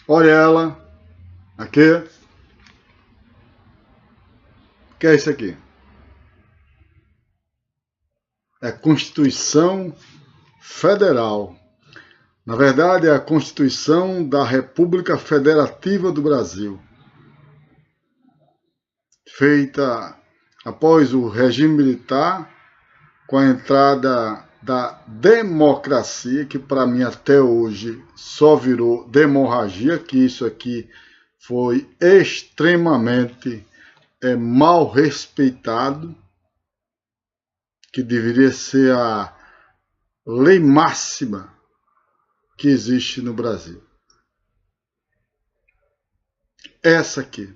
Olha ela. Aqui. O que é isso aqui? É a Constituição Federal. Na verdade, é a Constituição da República Federativa do Brasil, feita após o regime militar, com a entrada da democracia, que para mim até hoje só virou demorragia, que isso aqui foi extremamente mal respeitado, que deveria ser a lei máxima que existe no Brasil. Essa aqui.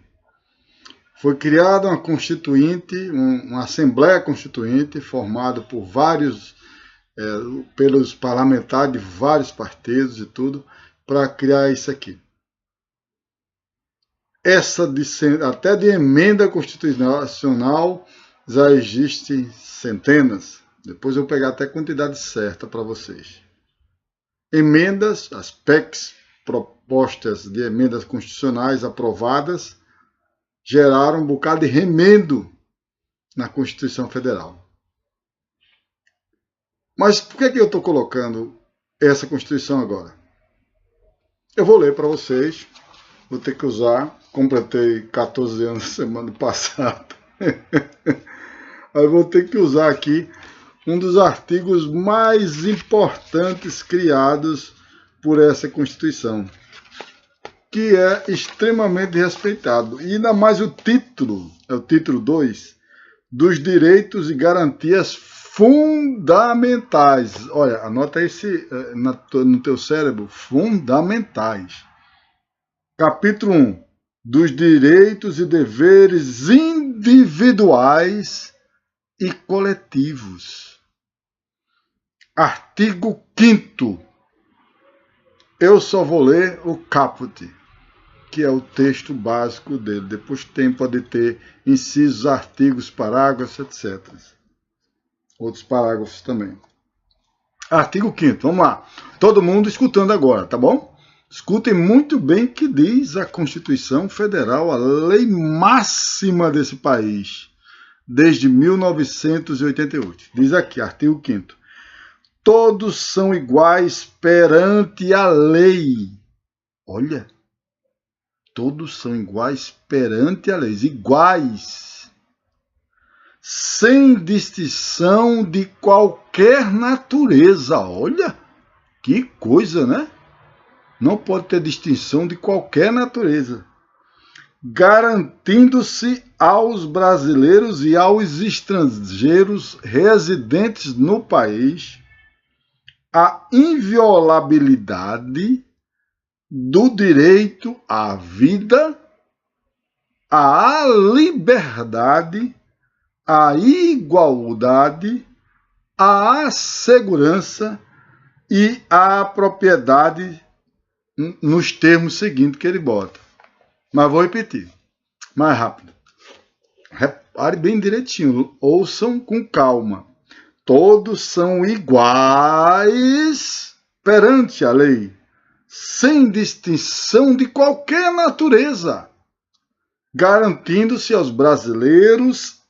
Foi criada uma constituinte, uma Assembleia Constituinte, formada por pelos parlamentares de vários partidos e tudo, para criar isso aqui. Até de emenda constitucional já existem centenas. Depois eu vou pegar até a quantidade certa para vocês. Emendas, as PECs, propostas de emendas constitucionais aprovadas, geraram um bocado de remendo na Constituição Federal. Mas por que eu estou colocando essa Constituição agora? Eu vou ler para vocês, vou ter que usar, completei 14 anos semana passada, eu vou ter que usar aqui um dos artigos mais importantes criados por essa Constituição, que é extremamente respeitado. E ainda mais o título, é o título 2, dos direitos e garantias fundamentais. Olha, anota esse no teu cérebro, fundamentais. Capítulo 1, dos direitos e deveres individuais e coletivos. Artigo 5º. Eu só vou ler o caput, que é o texto básico dele. Depois pode ter incisos, artigos, parágrafos, etc. Outros parágrafos também. Artigo 5º, vamos lá. Todo mundo escutando agora, tá bom? Escutem muito bem o que diz a Constituição Federal, a lei máxima desse país, desde 1988. Diz aqui, artigo 5º. Todos são iguais perante a lei. Olha, todos são iguais perante a lei. Iguais. Sem distinção de qualquer natureza. Olha, que coisa, né? Não pode ter distinção de qualquer natureza. Garantindo-se aos brasileiros e aos estrangeiros residentes no país a inviolabilidade do direito à vida, à liberdade, à igualdade, à segurança e à propriedade nos termos seguintes que ele bota. Mas vou repetir, mais rápido. Repare bem direitinho, ouçam com calma. Todos são iguais perante a lei, sem distinção de qualquer natureza, garantindo-se aos brasileiros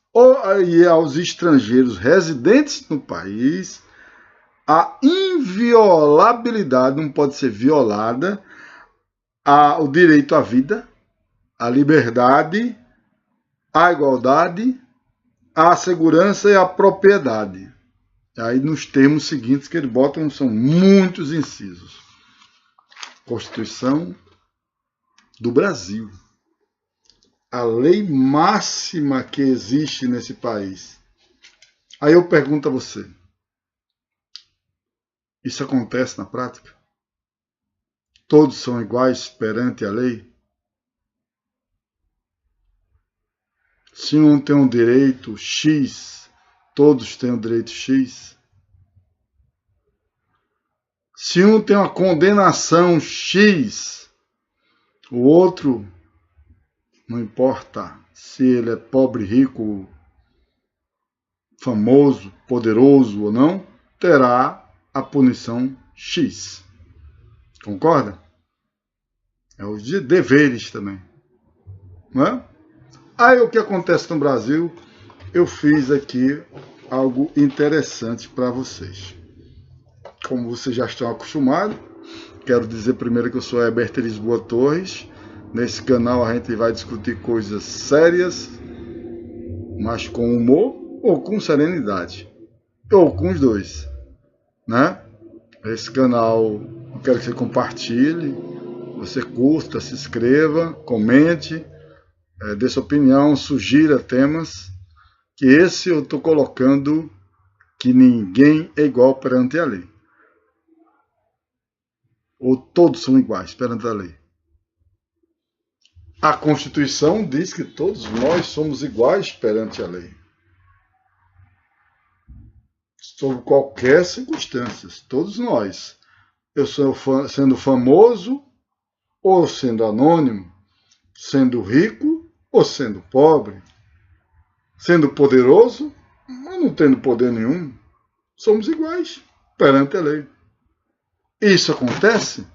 e aos estrangeiros residentes no país a inviolabilidade, não pode ser violada, o direito à vida, à liberdade, à igualdade, à segurança e à propriedade. Aí nos termos seguintes que ele bota, são muitos incisos. Constituição do Brasil. A lei máxima que existe nesse país. Aí eu pergunto a você, isso acontece na prática? Todos são iguais perante a lei? Se um tem um direito X, todos têm o direito X? Se um tem uma condenação X, o outro, não importa se ele é pobre, rico, famoso, poderoso ou não, terá a punição X. Concorda? É os deveres também. Não é? Aí o que acontece no Brasil, eu fiz aqui algo interessante para vocês. Como vocês já estão acostumados, quero dizer primeiro que eu sou Herbert Lisboa Torres. Nesse canal a gente vai discutir coisas sérias, mas com humor ou com serenidade. Ou com os dois. Né? Esse canal eu quero que você compartilhe, você curta, se inscreva, comente, dê sua opinião, sugira temas, que esse eu estou colocando que ninguém é igual perante a lei. Ou todos são iguais perante a lei. A Constituição diz que todos nós somos iguais perante a lei. Sob qualquer circunstância, todos nós. Eu sendo famoso ou sendo anônimo, sendo rico ou sendo pobre, sendo poderoso ou não tendo poder nenhum, somos iguais perante a lei. Isso acontece?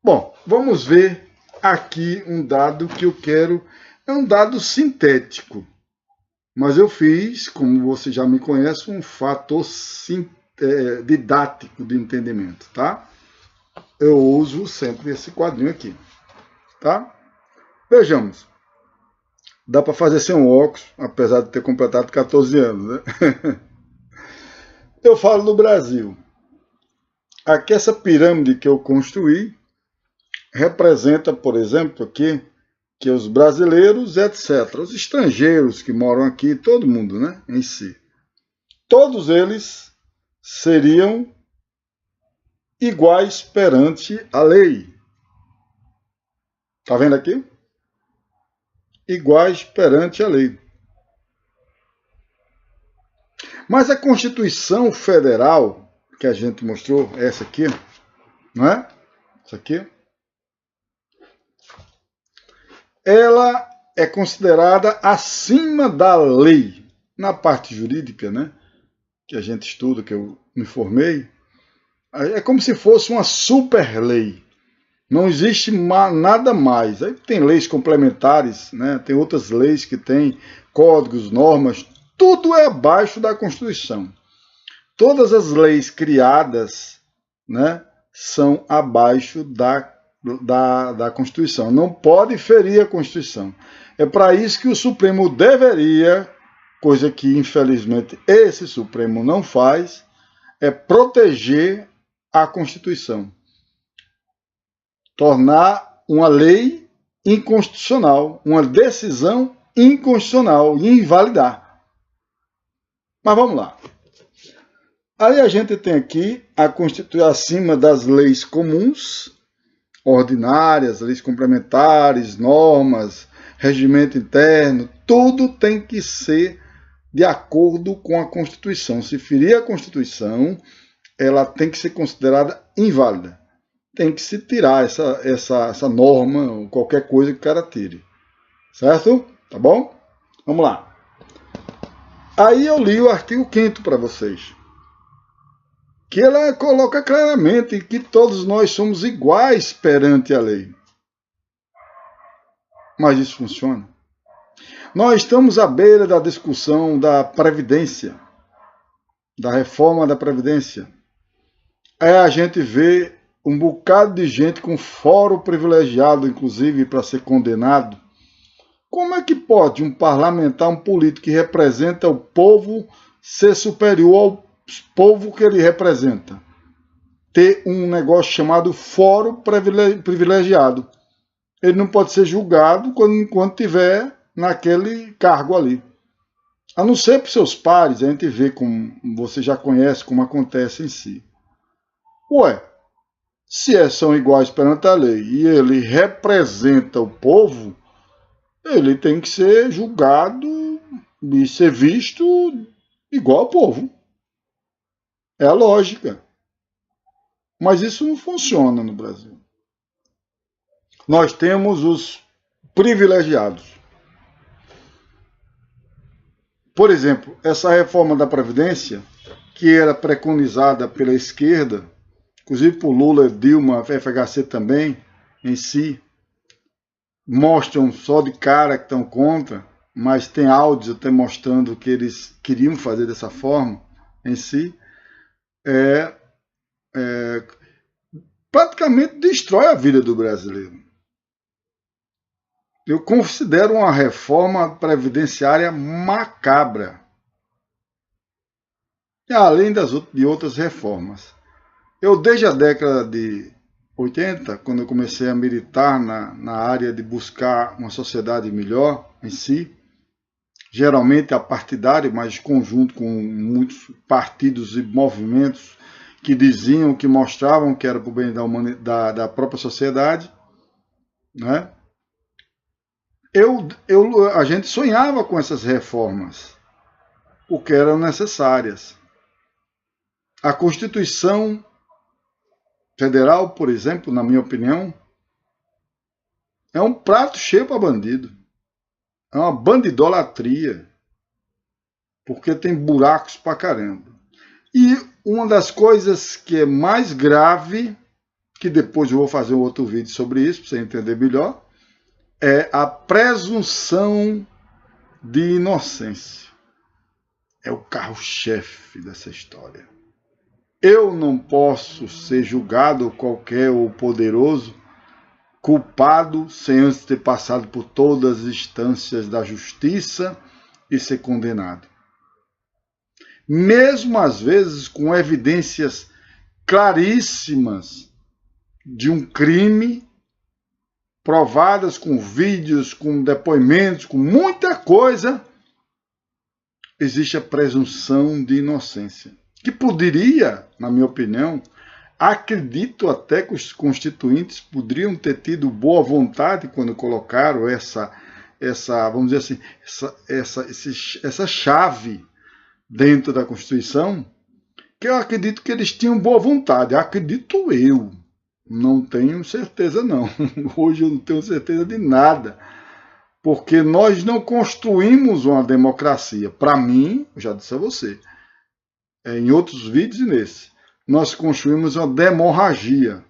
Bom, vamos ver aqui um dado que eu quero, é um dado sintético, mas eu fiz, como você já me conhece, um fator didático de entendimento, tá? Eu uso sempre esse quadrinho aqui, tá? Vejamos. Dá para fazer sem um óculos, apesar de ter completado 14 anos, né? Eu falo do Brasil. Aqui essa pirâmide que eu construí representa, por exemplo, aqui, que os brasileiros, etc., os estrangeiros que moram aqui, todo mundo, né, em si, todos eles seriam iguais perante a lei. Tá vendo aqui? Iguais perante a lei. Mas a Constituição Federal, que a gente mostrou, essa aqui, não é? Essa aqui. Ela é considerada acima da lei. Na parte jurídica, né, que a gente estuda, que eu me formei, é como se fosse uma super lei. Não existe nada mais. Aí tem leis complementares, né, tem outras leis que têm códigos, normas, tudo é abaixo da Constituição. Todas as leis criadas, né, são abaixo da Constituição. Não pode ferir a Constituição. É para isso que o Supremo deveria, coisa que infelizmente esse Supremo não faz, é proteger a Constituição. Tornar uma lei inconstitucional, uma decisão inconstitucional e invalidar. Mas vamos lá. Aí a gente tem aqui a Constituição acima das leis comuns, ordinárias, leis complementares, normas, regimento interno, tudo tem que ser de acordo com a Constituição. Se ferir a Constituição, ela tem que ser considerada inválida. Tem que se tirar essa norma, ou qualquer coisa que o cara tire. Certo? Tá bom? Vamos lá. Aí eu li o artigo 5º para vocês, que ela coloca claramente que todos nós somos iguais perante a lei. Mas isso funciona? Nós estamos à beira da discussão da Previdência, da reforma da Previdência. Aí a gente vê um bocado de gente com fórum privilegiado, inclusive, para ser condenado. Como é que pode um parlamentar, um político que representa o povo, ser superior ao povo que ele representa? Ter um negócio chamado fórum privilegiado. Ele não pode ser julgado enquanto estiver naquele cargo ali. A não ser para seus pares, a gente vê, como você já conhece, como acontece em si. Ué, se são iguais perante a lei e ele representa o povo, ele tem que ser julgado e ser visto igual ao povo. É a lógica. Mas isso não funciona no Brasil. Nós temos os privilegiados. Por exemplo, essa reforma da Previdência, que era preconizada pela esquerda, inclusive por Lula, Dilma, FHC também, em si, mostram só de cara que estão contra, mas tem áudios até mostrando que eles queriam fazer dessa forma em si, praticamente destrói a vida do brasileiro. Eu considero uma reforma previdenciária macabra, além de outras reformas. Eu, desde a década de 80, quando eu comecei a militar na área de buscar uma sociedade melhor em si, geralmente apartidário, mas conjunto com muitos partidos e movimentos que diziam, que mostravam que era para o bem da própria sociedade, né? A gente sonhava com essas reformas, porque eram necessárias. A Constituição Federal, por exemplo, na minha opinião, é um prato cheio para bandido. É uma bandidolatria, porque tem buracos pra caramba. E uma das coisas que é mais grave, que depois eu vou fazer um outro vídeo sobre isso, para você entender melhor, é a presunção de inocência. É o carro-chefe dessa história. Eu não posso ser julgado qualquer ou poderoso, culpado, sem antes ter passado por todas as instâncias da justiça e ser condenado. Mesmo às vezes com evidências claríssimas de um crime, provadas com vídeos, com depoimentos, com muita coisa, existe a presunção de inocência, que poderia, na minha opinião, acredito até que os constituintes poderiam ter tido boa vontade quando colocaram essa vamos dizer assim, essa chave dentro da Constituição, que eu acredito que eles tinham boa vontade, acredito eu. Não tenho certeza não. Hoje eu não tenho certeza de nada, porque nós não construímos uma democracia. Para mim, eu já disse a você, em outros vídeos e nesse, nós construímos uma demorragia,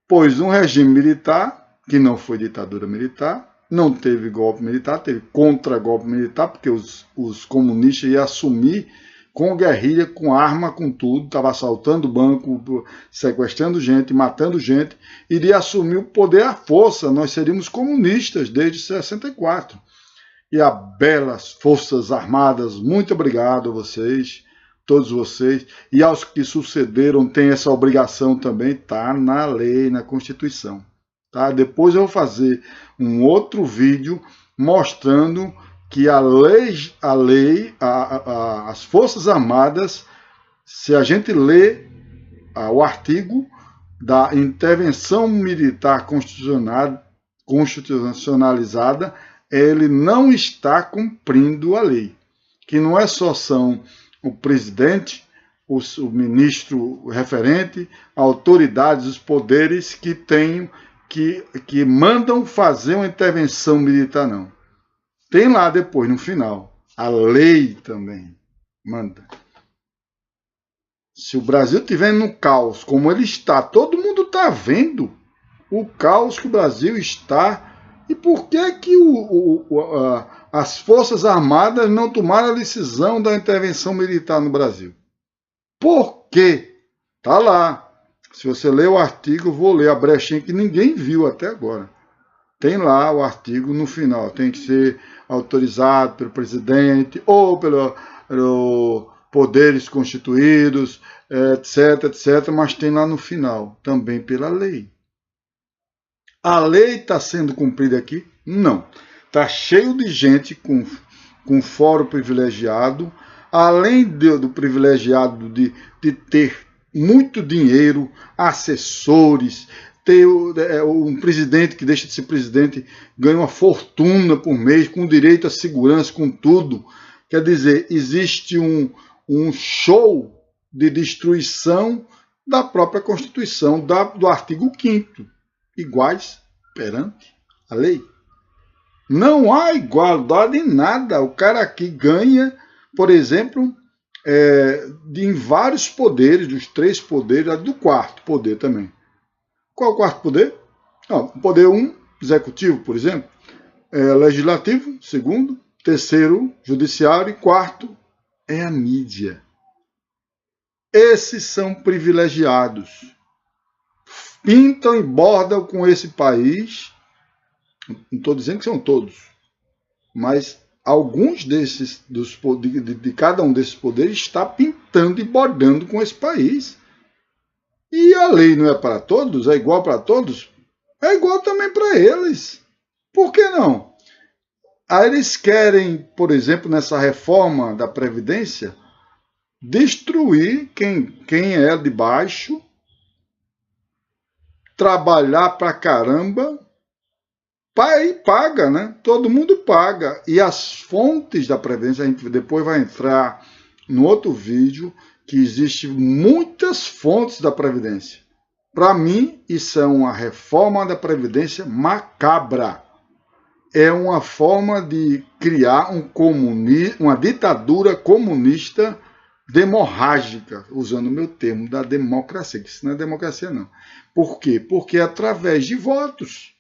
pois um regime militar, que não foi ditadura militar, não teve golpe militar, teve contra-golpe militar, porque os comunistas iam assumir com guerrilha, com arma, com tudo, estava assaltando banco, sequestrando gente, matando gente, iria assumir o poder à força, nós seríamos comunistas desde 64. E a belas Forças Armadas, muito obrigado a vocês, todos vocês, e aos que sucederam, tem essa obrigação também, está na lei, na Constituição. Tá? Depois eu vou fazer um outro vídeo mostrando que as Forças Armadas, se a gente lê o artigo da intervenção militar constitucionalizada, ele não está cumprindo a lei. Que não é só são o presidente, o ministro referente, autoridades, os poderes que mandam fazer uma intervenção militar, não. Tem lá depois, no final, a lei também manda. Se o Brasil estiver no caos, como ele está, todo mundo está vendo o caos que o Brasil está. E por que as Forças Armadas não tomaram a decisão da intervenção militar no Brasil? Por quê? Está lá. Se você ler o artigo, eu vou ler a brechinha que ninguém viu até agora. Tem lá o artigo no final. Tem que ser autorizado pelo presidente ou pelos poderes constituídos, etc, etc. Mas tem lá no final, também pela lei. A lei está sendo cumprida aqui? Não. Está cheio de gente com fórum privilegiado, além do privilegiado de ter muito dinheiro, assessores, ter um presidente que deixa de ser presidente, ganha uma fortuna por mês, com direito à segurança, com tudo. Quer dizer, existe um show de destruição da própria Constituição, do artigo 5º, iguais perante a lei. Não há igualdade em nada. O cara aqui ganha, por exemplo, em vários poderes, dos 3 poderes, do 4º poder também. Qual é o 4º poder? Não, poder 1, executivo, por exemplo, legislativo, segundo, terceiro, judiciário, e quarto é a mídia. Esses são privilegiados. Pintam e bordam com esse país. Não estou dizendo que são todos, mas alguns desses, de cada um desses poderes, está pintando e bordando com esse país. E a lei não é para todos? É igual para todos? É igual também para eles. Por que não? Aí eles querem, por exemplo, nessa reforma da Previdência, destruir quem é de baixo, trabalhar pra caramba, e paga, né? Todo mundo paga. E as fontes da Previdência, a gente depois vai entrar no outro vídeo, que existem muitas fontes da Previdência. Para mim, isso é uma reforma da Previdência macabra. É uma forma de criar uma ditadura comunista demorrágica, usando o meu termo da democracia, que isso não é democracia não. Por quê? Porque é através de votos.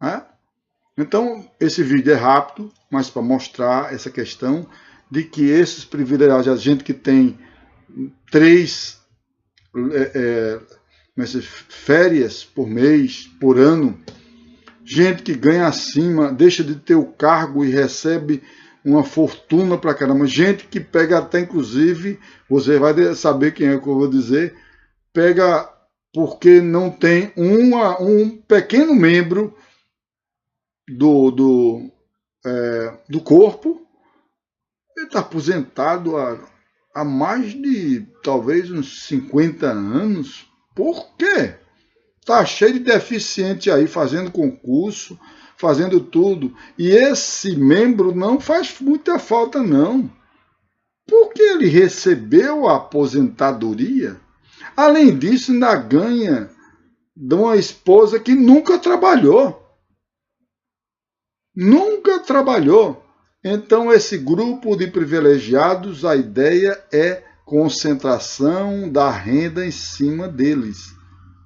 Né? Então, esse vídeo é rápido, mas para mostrar essa questão de que esses privilégios, a gente que tem 3 férias por mês, por ano, gente que ganha acima, deixa de ter o cargo e recebe uma fortuna pra caramba. Gente que pega até, inclusive, você vai saber quem é que eu vou dizer, pega porque não tem um pequeno membro do corpo. Ele está aposentado há mais de, talvez, uns 50 anos. Por quê? Tá cheio de deficiente aí, fazendo concurso, fazendo tudo. E esse membro não faz muita falta, não. Porque ele recebeu a aposentadoria. Além disso, ainda ganha de uma esposa que nunca trabalhou. Nunca trabalhou. Então, esse grupo de privilegiados, a ideia é concentração da renda em cima deles.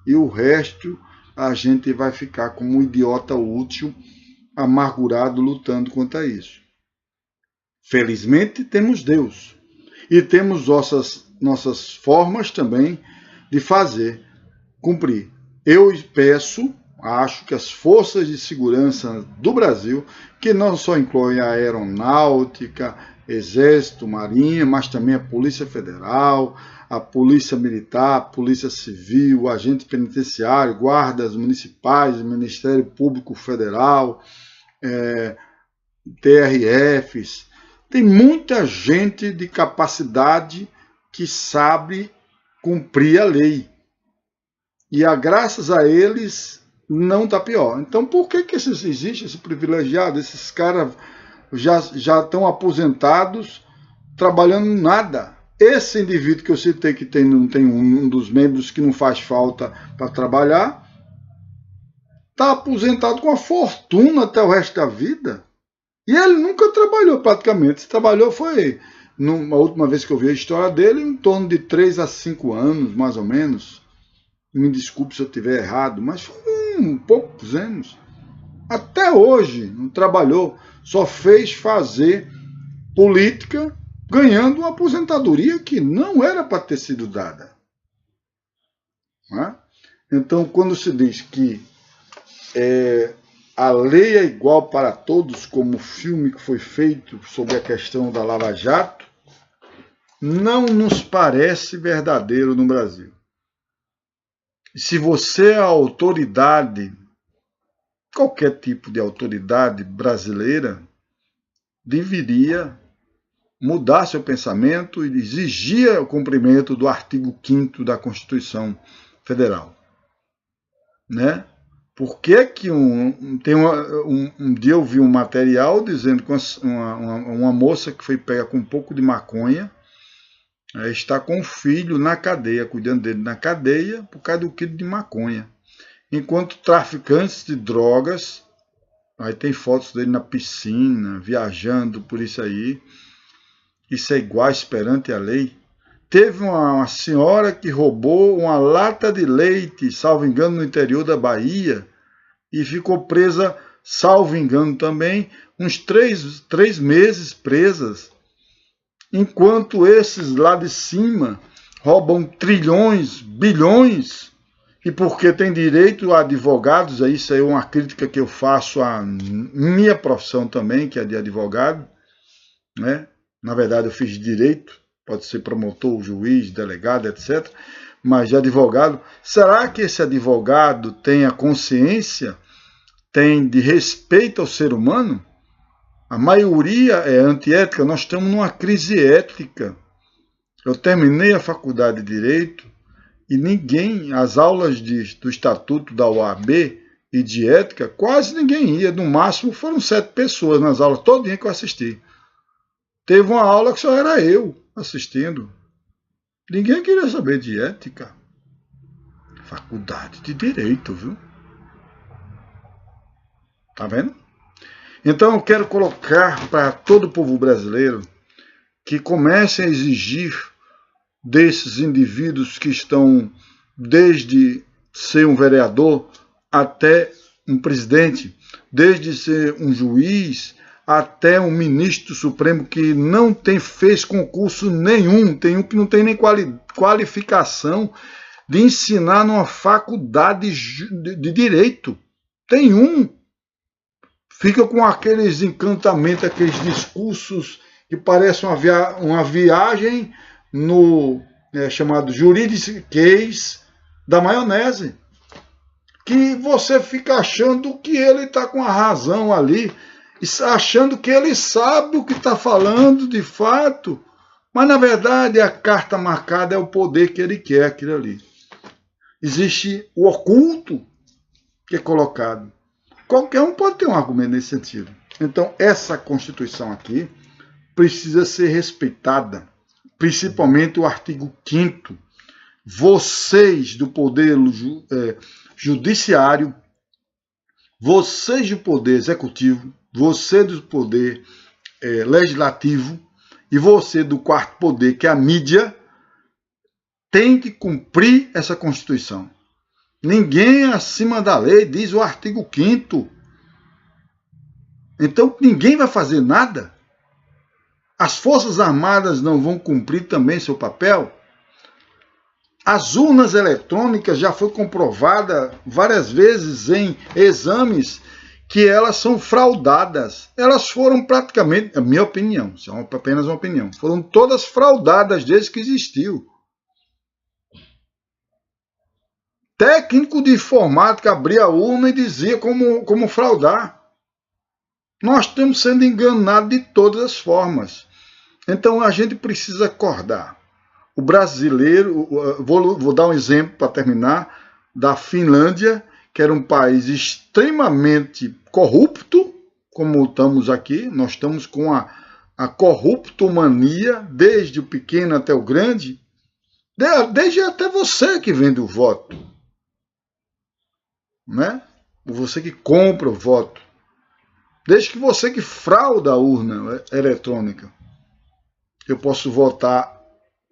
E o resto a gente vai ficar como um idiota útil, amargurado, lutando contra isso. Felizmente temos Deus e temos nossas formas também de fazer, cumprir. Eu acho que as forças de segurança do Brasil, que não só incluem a aeronáutica, exército, marinha, mas também a Polícia Federal, a Polícia Militar, a Polícia Civil, o agente penitenciário, guardas municipais, Ministério Público Federal, TRFs. Tem muita gente de capacidade que sabe cumprir a lei. E graças a eles não está pior. Então por que existe esse privilegiado? Esses caras já estão aposentados, trabalhando nada. Esse indivíduo que eu citei, que não tem um dos membros que não faz falta para trabalhar, está aposentado com a fortuna até o resto da vida. E ele nunca trabalhou praticamente. Se trabalhou foi, a última vez que eu vi a história dele, em torno de 3 a 5 anos, mais ou menos. Me desculpe se eu estiver errado, mas foi poucos anos. Até hoje não trabalhou, só fez fazer política, ganhando uma aposentadoria que não era para ter sido dada. Então, quando se diz que a lei é igual para todos, como o filme que foi feito sobre a questão da Lava Jato, não nos parece verdadeiro no Brasil. Se você é a autoridade, qualquer tipo de autoridade brasileira, deveria mudar seu pensamento e exigir o cumprimento do artigo 5º da Constituição Federal. Né? Por que que um dia eu vi um material dizendo que uma moça que foi pega com um pouco de maconha está com o filho na cadeia, cuidando dele na cadeia por causa do quilo de maconha. Enquanto traficantes de drogas, aí tem fotos dele na piscina, viajando por isso aí. Isso é igual perante a lei. teve uma senhora que roubou uma lata de leite, salvo engano, no interior da Bahia, e ficou presa, salvo engano também, uns 3 meses presas, enquanto esses lá de cima roubam trilhões, bilhões, e porque tem direito a advogados, isso aí é uma crítica que eu faço à minha profissão também, que é de advogado, né? Na verdade eu fiz direito, pode ser promotor, juiz, delegado, etc., mas de advogado. Será que esse advogado tem a consciência, tem de respeito ao ser humano? A maioria é antiética, nós estamos numa crise ética. Eu terminei a faculdade de Direito e ninguém, as aulas do Estatuto da OAB e de ética, quase ninguém ia. No máximo foram 7 pessoas nas aulas, todinha que eu assisti. Teve uma aula que só era eu assistindo. Ninguém queria saber de ética. Faculdade de Direito, viu? Tá vendo? Então eu quero colocar para todo o povo brasileiro que comecem a exigir desses indivíduos que estão desde ser um vereador até um presidente, desde ser um juiz até um ministro supremo que não fez concurso nenhum, tem um que não tem nem qualificação de ensinar numa faculdade de direito. Tem um. Fica com aqueles encantamentos, aqueles discursos que parecem uma viagem no chamado juridiquês da maionese. Que você fica achando que ele está com a razão ali, achando que ele sabe o que está falando de fato, mas na verdade a carta marcada é o poder que ele quer, aquilo ali. Existe o oculto que é colocado. Qualquer um pode ter um argumento nesse sentido. Então essa Constituição aqui precisa ser respeitada, principalmente o artigo 5º. Vocês do poder judiciário, vocês do poder executivo, você do poder legislativo e você do 4º poder, que é a mídia, tem que cumprir essa Constituição. Ninguém é acima da lei, diz o artigo 5º. Então ninguém vai fazer nada? As Forças Armadas não vão cumprir também seu papel? As urnas eletrônicas já foi comprovada várias vezes em exames que elas são fraudadas. Elas foram praticamente, a minha opinião, isso é apenas uma opinião, foram todas fraudadas desde que existiu. Técnico de informática abria a urna e dizia como fraudar. Nós estamos sendo enganados de todas as formas. Então a gente precisa acordar. O brasileiro, vou dar um exemplo para terminar, da Finlândia, que era um país extremamente corrupto, como estamos aqui. Nós estamos com a corruptomania, desde o pequeno até o grande, desde até você que vende o voto, né? Você que compra o voto, desde que você que frauda a urna eletrônica. Eu posso votar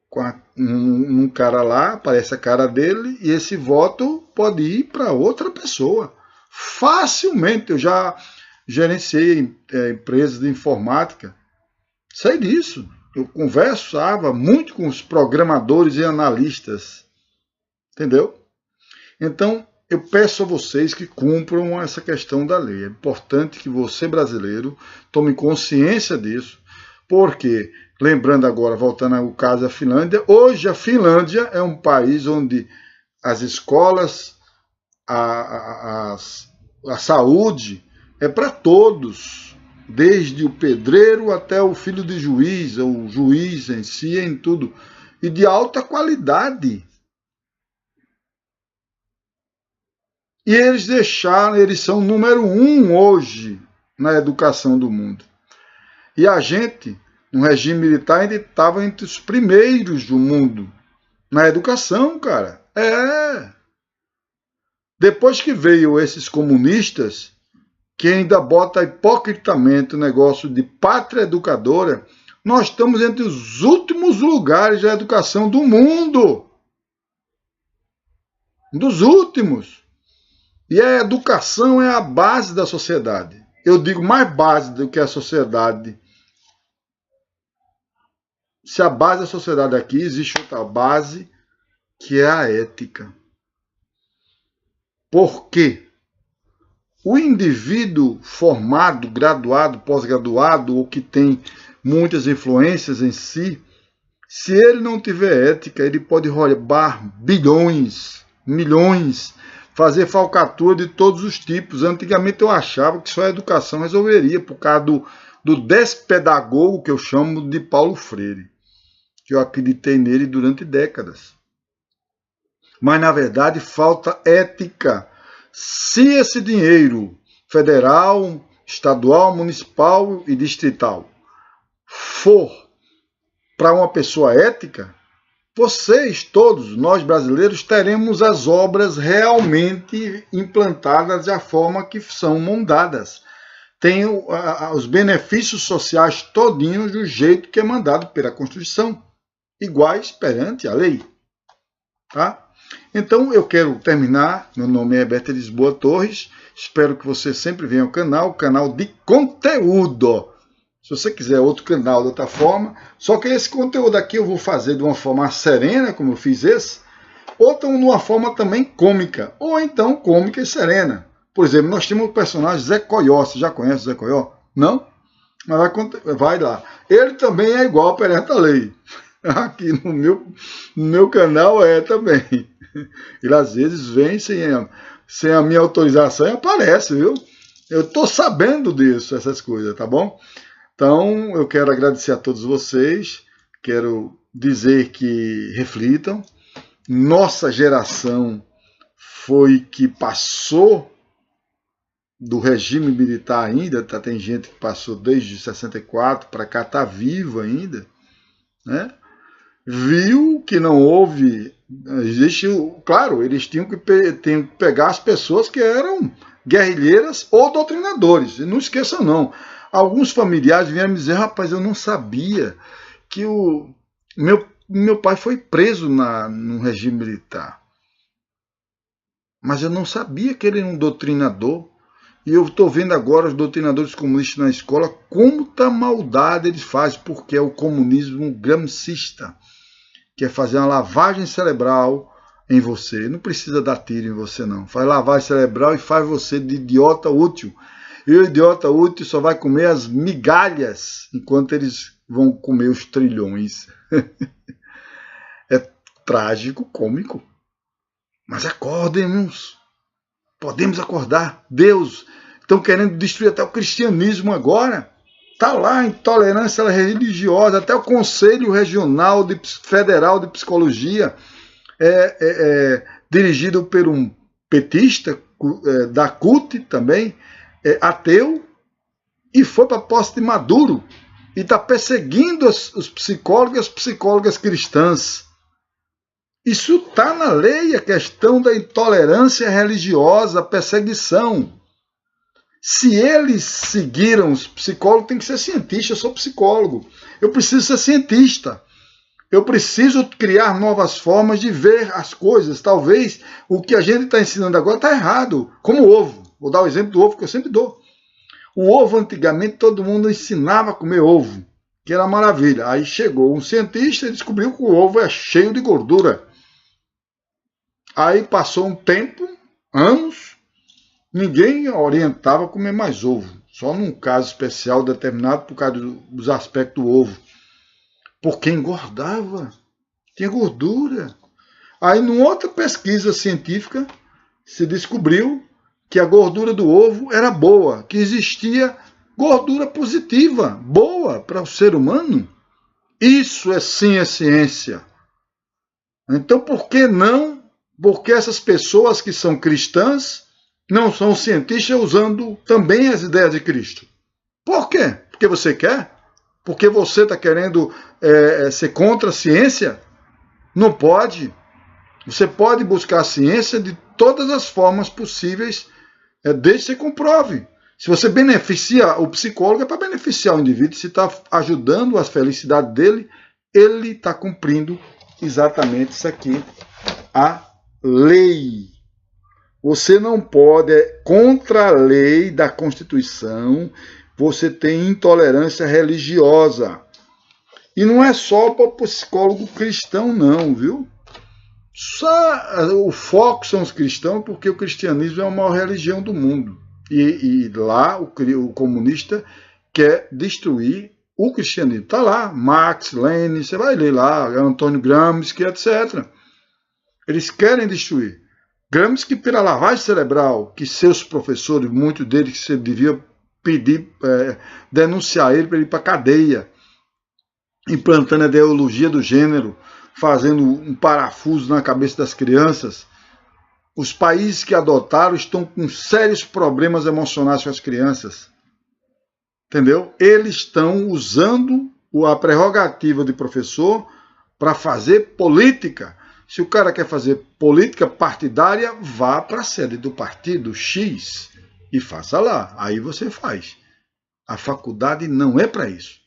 com um cara lá, aparece a cara dele, e esse voto pode ir para outra pessoa. Facilmente. Eu já gerenciei empresas de informática. Sei disso. Eu conversava muito com os programadores e analistas. Entendeu? Então, eu peço a vocês que cumpram essa questão da lei. É importante que você, brasileiro, tome consciência disso, porque, lembrando agora, voltando ao caso da Finlândia, hoje a Finlândia é um país onde as escolas, a saúde é para todos, desde o pedreiro até o filho de juiz, ou o juiz em si, em tudo, e de alta qualidade. E eles são o número 1 hoje na educação do mundo. E a gente, no regime militar, ainda estava entre os primeiros do mundo na educação, cara. Depois que veio esses comunistas, que ainda bota hipocritamente o negócio de pátria educadora, Nós estamos entre os últimos lugares da educação do mundo. Dos últimos. E a educação é a base da sociedade. Eu digo mais base do que a sociedade. Se a base da sociedade aqui, existe outra base, que é a ética. Por quê? O indivíduo formado, graduado, pós-graduado, ou que tem muitas influências em si, se ele não tiver ética, ele pode roubar bilhões, milhões, fazer falcatrua de todos os tipos. Antigamente eu achava que só a educação resolveria, por causa do despedagogo que eu chamo de Paulo Freire, que eu acreditei nele durante décadas. Mas, na verdade, falta ética. Se esse dinheiro federal, estadual, municipal e distrital for para uma pessoa ética, vocês, todos, nós brasileiros, teremos as obras realmente implantadas da forma que são mandadas. Tem os benefícios sociais todinhos do jeito que é mandado pela Constituição, iguais perante a lei. Tá? Então eu quero terminar. Meu nome é Heberto Lisboa Torres. Espero que você sempre venha ao canal de conteúdo. Se você quiser outro canal de outra forma, só que esse conteúdo aqui eu vou fazer de uma forma serena, como eu fiz esse, ou então de uma forma também cômica, ou então cômica e serena. Por exemplo, nós temos o personagem Zé Coió. Você já conhece o Zé Coió? Não? Mas vai lá. Ele também é igual perante a lei. Aqui no meu canal também. Ele às vezes vem sem a minha autorização e aparece, viu? Eu estou sabendo disso, essas coisas, tá bom? Então, eu quero agradecer a todos vocês, quero dizer que reflitam. Nossa geração foi que passou do regime militar ainda, tem gente que passou desde 64 para cá, está vivo ainda, né? Viu que não houve, claro, eles tinham que pegar as pessoas que eram guerrilheiras ou doutrinadores, e não esqueçam não. Alguns familiares vieram me dizer, rapaz, eu não sabia que o meu pai foi preso no regime militar. Mas eu não sabia que ele era um doutrinador. E eu estou vendo agora os doutrinadores comunistas na escola, quanta maldade eles fazem, porque é o comunismo gramscista, que é fazer uma lavagem cerebral em você. Não precisa dar tiro em você, não. Faz lavagem cerebral e faz você de idiota útil. E o idiota útil só vai comer as migalhas, enquanto eles vão comer os trilhões. É trágico, cômico. Mas acordemos. Podemos acordar. Deus, estão querendo destruir até o cristianismo agora. Está lá a intolerância religiosa, até o Conselho Regional Federal de Psicologia dirigido por um petista da CUT também, ateu, e foi para a posse de Maduro e está perseguindo os psicólogos e as psicólogas cristãs. Isso está na lei, a questão da intolerância religiosa, a perseguição. Se eles seguiram os psicólogos, tem que ser cientista. Eu sou psicólogo, eu preciso ser cientista. Eu preciso criar novas formas de ver as coisas. Talvez o que a gente está ensinando agora está errado, como o ovo. Vou dar o exemplo do ovo que eu sempre dou. O ovo, antigamente, todo mundo ensinava a comer ovo, que era maravilha. Aí chegou um cientista e descobriu que o ovo é cheio de gordura. Aí passou um tempo, anos, ninguém orientava a comer mais ovo. Só num caso especial determinado por causa dos aspectos do ovo. Porque engordava, tinha gordura. Aí, numa outra pesquisa científica, se descobriu que a gordura do ovo era boa, que existia gordura positiva, boa para o ser humano. Isso é sim a ciência. Então, por que não? Porque essas pessoas que são cristãs não são cientistas usando também as ideias de Cristo. Por quê? Porque você quer? Porque você está querendo ser contra a ciência? Não pode. Você pode buscar a ciência de todas as formas possíveis, desde que você comprove. Se você beneficia o psicólogo, é para beneficiar o indivíduo. Se está ajudando a felicidade dele, ele está cumprindo exatamente isso aqui, a lei. Você não pode, contra a lei da Constituição, você tem intolerância religiosa. E não é só para o psicólogo cristão, não, viu? Só o foco são os cristãos, porque o cristianismo é a maior religião do mundo. E lá o comunista quer destruir o cristianismo. Está lá, Marx, Lenin, você vai ler lá, Antônio Gramsci, etc. Eles querem destruir. Gramsci pela lavagem cerebral, que seus professores, muitos deles que você devia pedir, denunciar ele para ir para a cadeia, implantando a ideologia do gênero, fazendo um parafuso na cabeça das crianças. Os países que adotaram estão com sérios problemas emocionais com as crianças. Entendeu? Eles estão usando a prerrogativa de professor para fazer política. Se o cara quer fazer política partidária, vá para a sede do partido X e faça lá. Aí você faz. A faculdade não é para isso.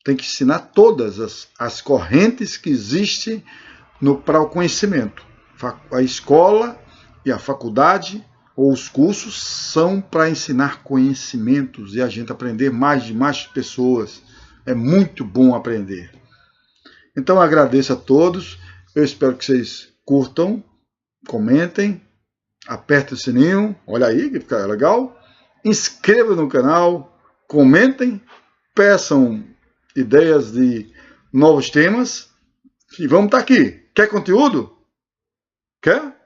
Tem que ensinar todas as correntes que existem para o conhecimento. A escola e a faculdade ou os cursos são para ensinar conhecimentos e a gente aprender mais de mais pessoas. É muito bom aprender. Então eu agradeço a todos. Eu espero que vocês curtam, comentem, apertem o sininho, olha aí que fica legal. Inscrevam no canal, comentem, peçam ideias de novos temas e vamos estar aqui. Quer conteúdo? Quer?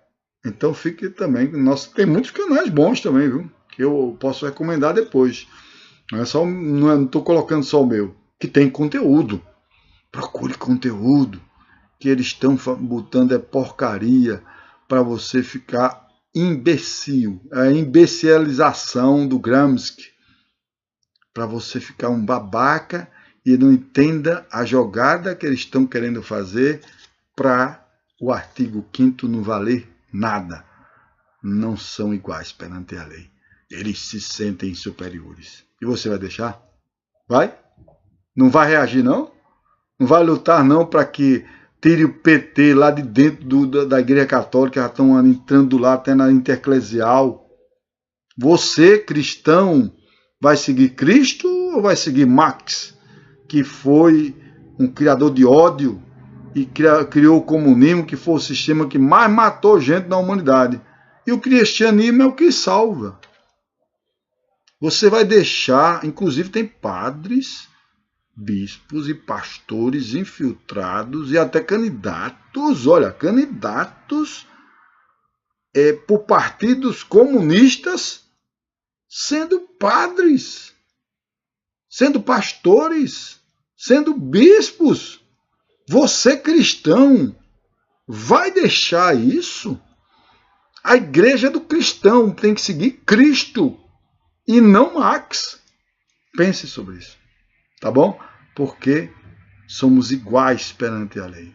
Então fique também. Tem muitos canais bons também, viu? Que eu posso recomendar depois. Não estou colocando só o meu, que tem conteúdo. Procure conteúdo. Que eles estão botando porcaria para você ficar imbecil. A imbecilização do Gramsci. Para você ficar um babaca e não entenda a jogada que eles estão querendo fazer para o artigo 5º não valer nada. Não são iguais perante a lei. Eles se sentem superiores. E você vai deixar? Vai? Não vai reagir, não? Não vai lutar, não, para que tire o PT lá de dentro da Igreja Católica, já estão entrando lá até na Intereclesial. Você, cristão, vai seguir Cristo ou vai seguir Marx, que foi um criador de ódio e criou o comunismo, que foi o sistema que mais matou gente na humanidade? E o cristianismo é o que salva. Você vai deixar, inclusive tem padres, bispos e pastores infiltrados e até candidatos, olha, candidatos por partidos comunistas, sendo padres, sendo pastores, sendo bispos. Você, cristão, vai deixar isso? A igreja do cristão tem que seguir Cristo e não Marx. Pense sobre isso. Tá bom? Porque somos iguais perante a lei.